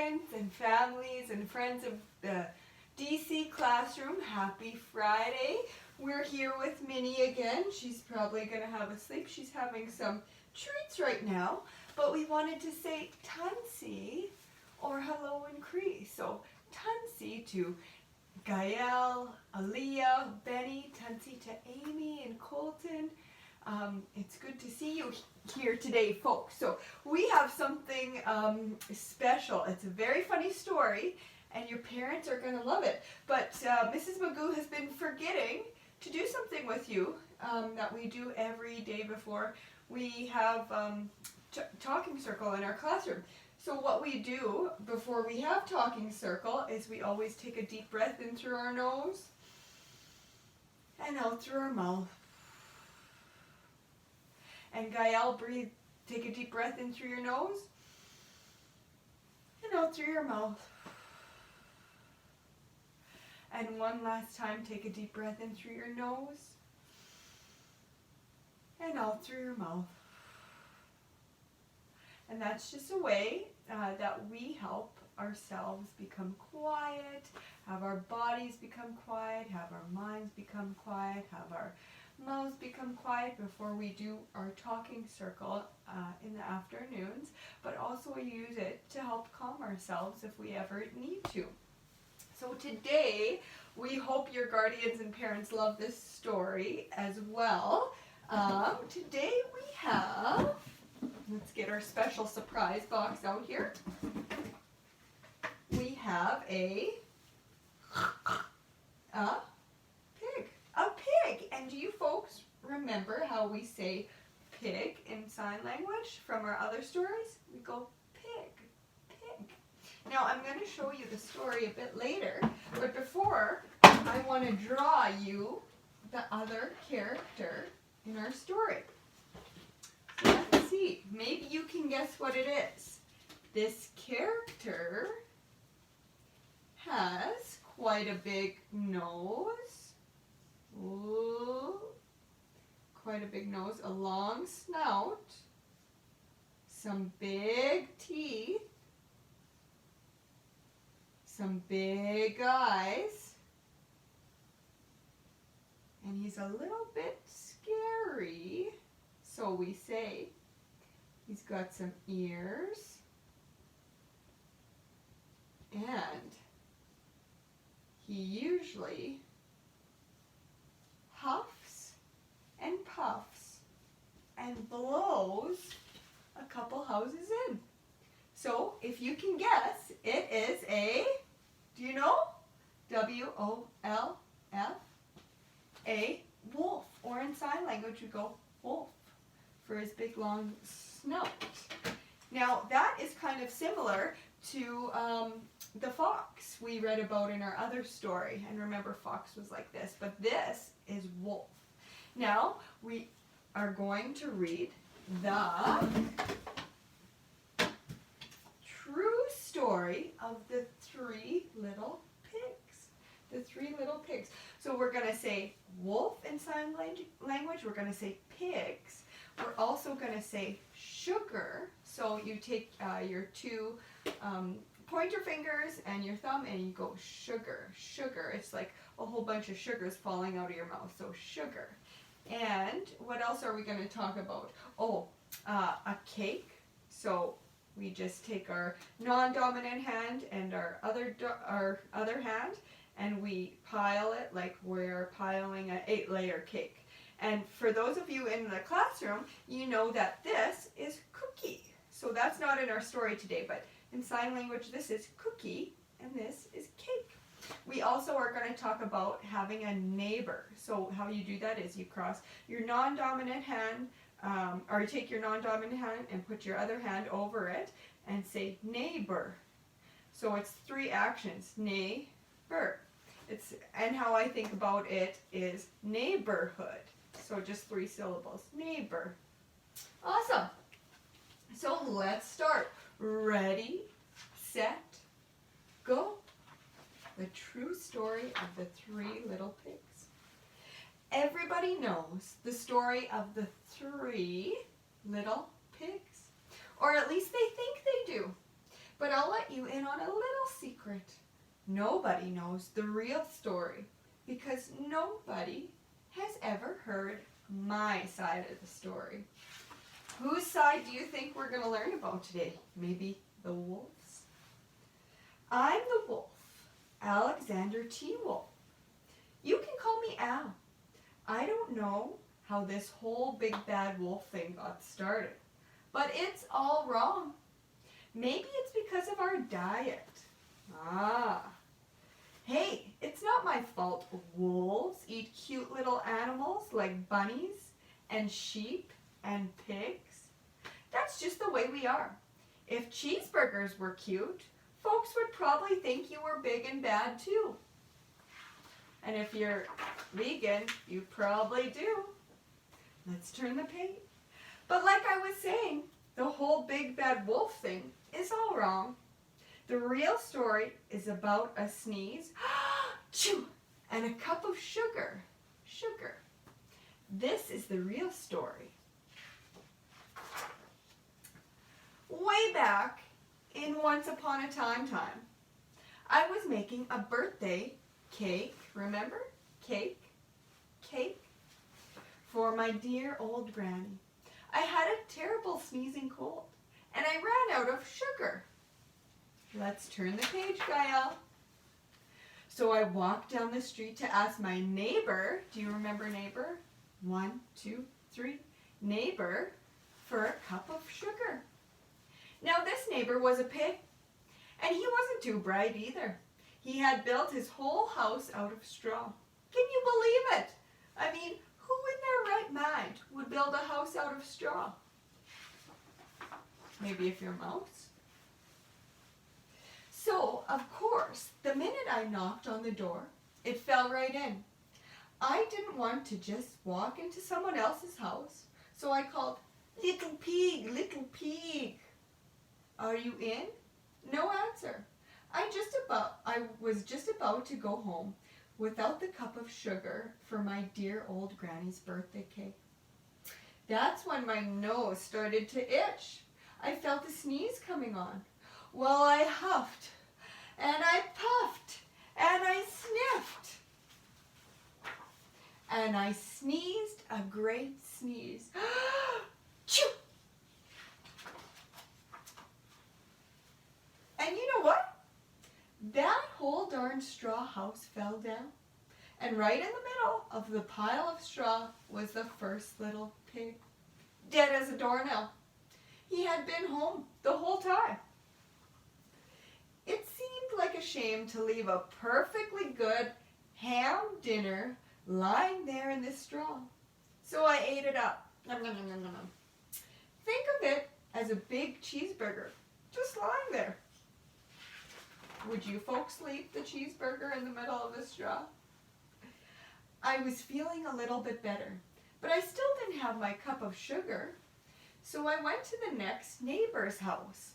parents and families and friends of the DC classroom, happy Friday. We're here with Minnie again. She's probably going to have a sleep. She's having some treats right now, but we wanted to say Tansi or hello in Cree. So Tansi to Gael, Aaliyah, Benny, Tansi to Amy and Colton. It's good to see you here today, folks. So we have something special. It's a very funny story, and your parents are going to love it. But Mrs. McGeough has been forgetting to do something with you that we do every day before we have talking circle in our classroom. So what we do before we have talking circle is we always take a deep breath in through our nose and out through our mouth. And Gael, breathe. Take a deep breath in through your nose and out through your mouth. And one last time, take a deep breath in through your nose and out through your mouth. And that's just a way that we help ourselves become quiet, have our bodies become quiet, have our minds become quiet, have our mouths become quiet before we do our talking circle in the afternoons, but also we use it to help calm ourselves if we ever need to. So today, we hope your guardians and parents love this story as well. Today we have, let's get our special surprise box out here. We have a pig. A pig. And do you folks remember how we say pig in sign language from our other stories? We go pig, pig. Now I'm going to show you the story a bit later, but before I want to draw you the other character in our story. So let's see. Maybe you can guess what it is. This character has quite a big nose. Ooh, quite a big nose, a long snout, some big teeth, some big eyes, and he's a little bit scary, so we say he's got some ears, and he usually huffs and puffs and blows a couple houses in. So if you can guess, it is a, do you know? W-O-L-F, a wolf. Or in sign language we go wolf for his big long snout. Now that is kind of similar to the fox we read about in our other story. And remember, fox was like this, but this is wolf. Now we are going to read the true story of the three little pigs. The three little pigs. So we're going to say wolf in sign language. We're going to say pigs. We're also going to say sugar. So you take your two pointer fingers and your thumb and you go sugar, sugar. It's like a whole bunch of sugars falling out of your mouth. So sugar. And what else are we going to talk about? Oh, a cake. So we just take our non-dominant hand and our other hand and we pile it like we're piling an 8-layer cake. And for those of you in the classroom, you know that this is cookie. So that's not in our story today, but in sign language, this is cookie and this is cake. We also are going to talk about having a neighbor. So how you do that is you cross your non-dominant hand, or you take your non-dominant hand and put your other hand over it and say neighbor. So it's 3 actions, neighbor. And how I think about it is neighborhood. So just 3 syllables, neighbor. Awesome. So let's start. Ready, set, go. The true story of the 3 little pigs. Everybody knows the story of the 3 little pigs. Or at least they think they do. But I'll let you in on a little secret. Nobody knows the real story because nobody has ever heard my side of the story. Whose side do you think we're going to learn about today? Maybe the wolf's? I'm the wolf, Alexander T. Wolf. You can call me Al. I don't know how this whole big bad wolf thing got started, but it's all wrong. Maybe it's because of our diet. Hey, it's not my fault wolves eat cute little animals like bunnies and sheep and pigs. That's just the way we are. If cheeseburgers were cute, folks would probably think you were big and bad too. And if you're vegan, you probably do. Let's turn the page. But like I was saying, the whole big bad wolf thing is all wrong. The real story is about a sneeze, and a cup of sugar. Sugar. This is the real story. Way back in Once Upon a Time, I was making a birthday cake, remember? Cake, for my dear old granny. I had a terrible sneezing cold, and I ran out of sugar. Let's turn the page, Gael. So I walked down the street to ask my neighbor, do you remember neighbor? 1, 2, 3, neighbor, for a cup of sugar. Now this neighbor was a pig, and he wasn't too bright either. He had built his whole house out of straw. Can you believe it? I mean, who in their right mind would build a house out of straw? Maybe if you're a mouse. So, of course, the minute I knocked on the door, it fell right in. I didn't want to just walk into someone else's house, so I called, "Little pig, little pig. Are you in?" No answer. I was just about to go home without the cup of sugar for my dear old granny's birthday cake. That's when my nose started to itch. I felt a sneeze coming on. Well, I huffed, and I puffed, and I sniffed. And I sneezed a great sneeze. Choo! And you know what? That whole darn straw house fell down. And right in the middle of the pile of straw was the first little pig, dead as a doornail. He had been home the whole time. It seemed like a shame to leave a perfectly good ham dinner lying there in this straw. So I ate it up. Nom, nom, nom, nom, nom. Think of it as a big cheeseburger, just lying there. Would you folks leave the cheeseburger in the middle of the straw? I was feeling a little bit better, but I still didn't have my cup of sugar. So I went to the next neighbor's house.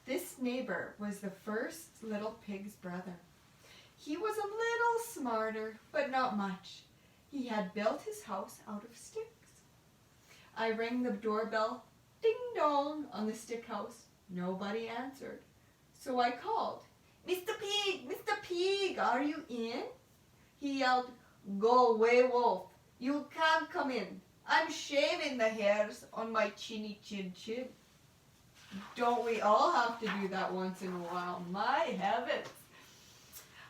This neighbor was the first little pig's brother. He was a little smarter, but not much. He had built his house out of sticks. I rang the doorbell, ding dong, on the stick house. Nobody answered. So I called, "Mr. Pig, are you in?" He yelled, "Go away, wolf. You can't come in. I'm shaving the hairs on my chinny chin chin." Don't we all have to do that once in a while? My heavens.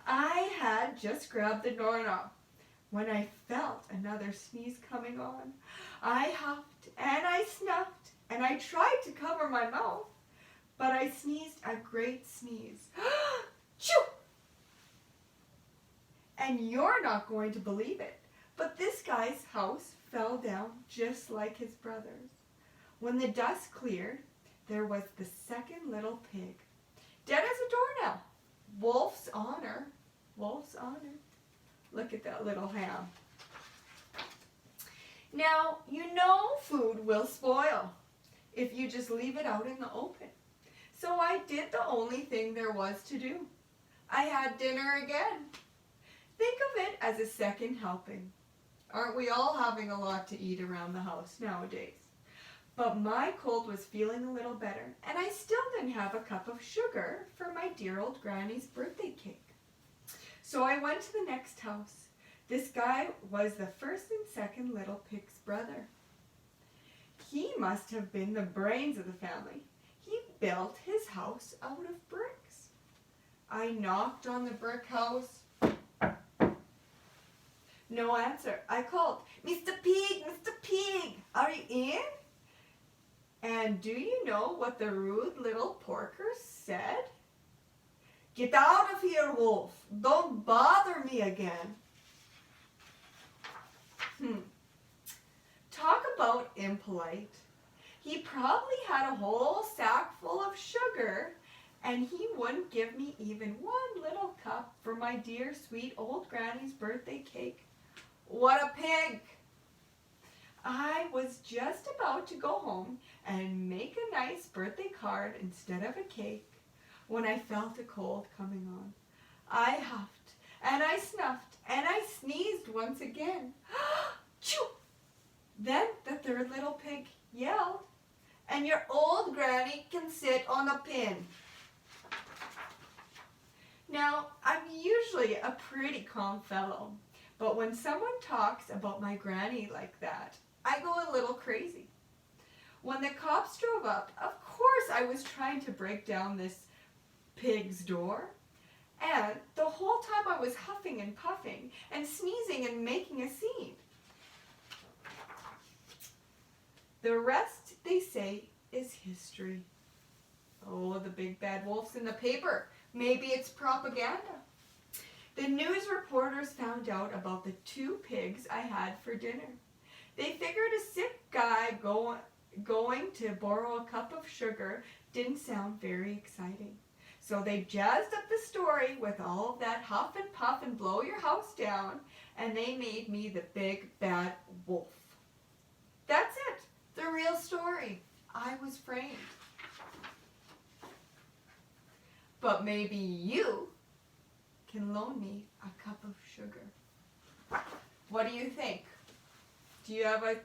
I had just grabbed the doorknob when I felt another sneeze coming on. I huffed and I snuffed and I tried to cover my mouth, but I sneezed a great sneeze. Choo! And you're not going to believe it, but this guy's house fell down just like his brother's. When the dust cleared, there was the second little pig, dead as a doornail. Wolf's honor. Wolf's honor. Look at that little ham. Now, you know food will spoil if you just leave it out in the open. So I did the only thing there was to do. I had dinner again. Think of it as a second helping. Aren't we all having a lot to eat around the house nowadays? But my cold was feeling a little better, and I still didn't have a cup of sugar for my dear old granny's birthday cake. So I went to the next house. This guy was the first and second little pig's brother. He must have been the brains of the family. He built his house out of bricks. I knocked on the brick house. No answer. I called, "Mr. Pig, Mr. Pig, are you in?" And do you know what the rude little porker said? "Get out of here, wolf. Don't bother me again." Talk about impolite. He probably had a whole sack full of sugar, and he wouldn't give me even one little cup for my dear sweet old granny's birthday cake. What a pig! I was just about to go home and make a nice birthday card instead of a cake when I felt a cold coming on. I huffed and I snuffed and I sneezed once again. Choo! Then the third little pig yelled, "And your old granny can sit on a pin." Now, I'm usually a pretty calm fellow, but when someone talks about my granny like that, I go a little crazy. When the cops drove up, of course I was trying to break down this pig's door, and the whole time I was huffing and puffing and sneezing and making a scene. The rest, they say, is history. Oh, the big bad wolf's in the paper. Maybe it's propaganda. The news reporters found out about the 2 pigs I had for dinner. They figured a sick guy going to borrow a cup of sugar didn't sound very exciting. So they jazzed up the story with all of that huff and puff and blow your house down, and they made me the big bad wolf. That's it. The real story. I was framed. But maybe you can loan me a cup of sugar. What do you think? Do you have a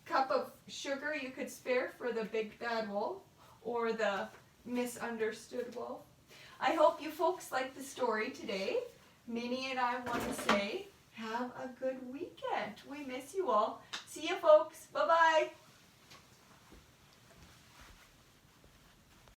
cup of sugar you could spare for the big bad wolf or the misunderstood wolf? I hope you folks like the story today. Minnie and I want to say, have a good weekend. We miss you all. See you folks. Bye-bye.